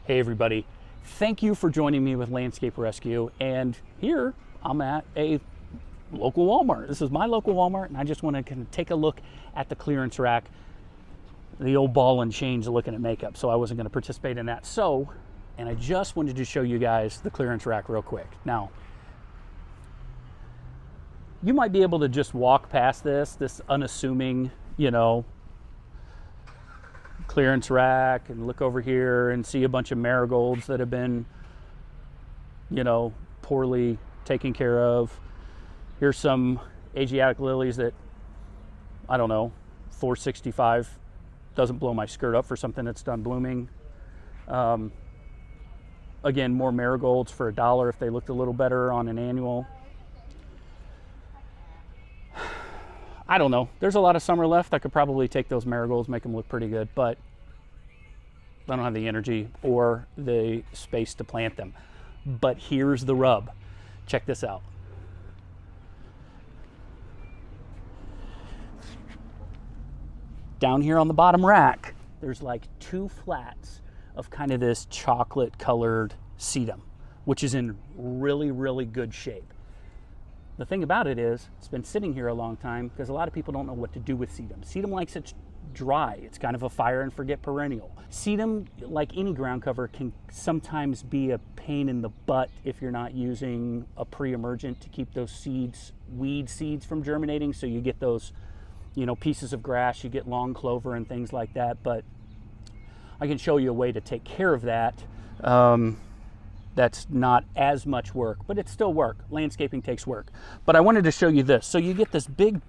Hey everybody, thank you for joining me with Landscape Rescue. And here I'm at a local Walmart. This is my local Walmart, and I just want to kind of take a look at the clearance rack, the old ball and chains looking at makeup. So I wasn't going to participate in that. And I just wanted to show you guys the clearance rack real quick. Now, you might be able to just walk past this unassuming, clearance rack, and look over here and see a bunch of marigolds that have been, poorly taken care of. Here's some Asiatic lilies that, I don't know, $4.65 doesn't blow my skirt up for something that's done blooming. Again, more marigolds for $1 if they looked a little better on an annual. I don't know. There's a lot of summer left. I could probably take those marigolds, make them look pretty good, but I don't have the energy or the space to plant them. But here's the rub. Check this out. Down here on the bottom rack, there's like 2 flats of kind of this chocolate colored sedum, which is in really, really good shape. The thing about it is, it's been sitting here a long time because a lot of people don't know what to do with sedum. Sedum likes it dry. It's kind of a fire and forget perennial. Sedum, like any ground cover, can sometimes be a pain in the butt if you're not using a pre-emergent to keep those seeds, weed seeds, from germinating. So you get those, pieces of grass, you get long clover and things like that. But I can show you a way to take care of that. That's not as much work, but it's still work. Landscaping takes work. But I wanted to show you this. So you get this big,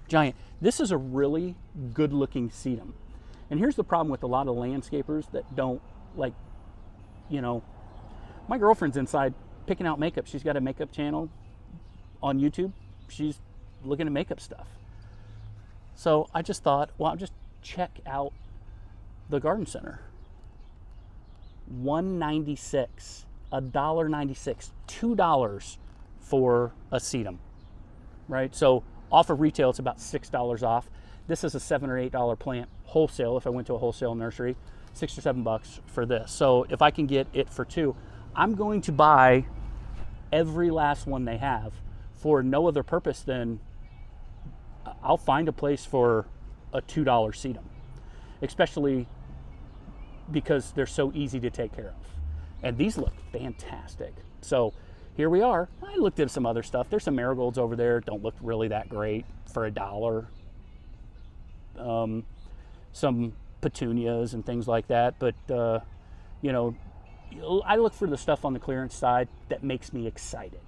giant, this is a really good looking sedum. And here's the problem with a lot of landscapers that don't my girlfriend's inside picking out makeup. She's got a makeup channel on YouTube. She's looking at makeup stuff. So I just thought, well, I'll just check out the garden center. $1.96, $1.96, $2 for a sedum, right? So off of retail, it's about $6 off. This is a $7 or $8 plant wholesale. If I went to a wholesale nursery, $6 or $7 for this. So if I can get it for 2, I'm going to buy every last one they have for no other purpose than I'll find a place for a $2 sedum, especially because they're so easy to take care of. And these look fantastic. So here we are. I looked at some other stuff. There's some marigolds over there. Don't look really that great for $1. Some petunias and things like that. But, I look for the stuff on the clearance side that makes me excited,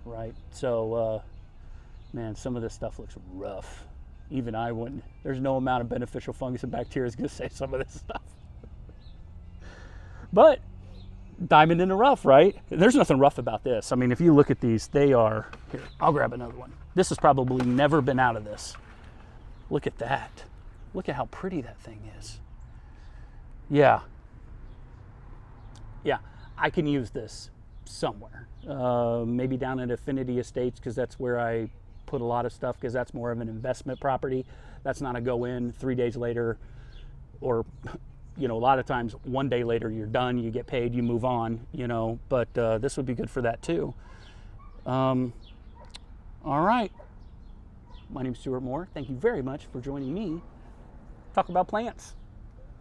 right? So, man, some of this stuff looks rough. Even I wouldn't. There's no amount of beneficial fungus and bacteria is going to save some of this stuff. But diamond in the rough, right? There's nothing rough about this. I mean, if you look at these, they are, here, I'll grab another one. This has probably never been out of this. Look at that. Look at how pretty that thing is. Yeah, I can use this somewhere. Maybe down at Affinity Estates, because that's where I put a lot of stuff, because that's more of an investment property. That's not a go in 3 days later, or a lot of times 1 day later you're done, you get paid, you move on, but this would be good for that too. All right. My name is Stuart Moore. Thank you very much for joining me talk about plants.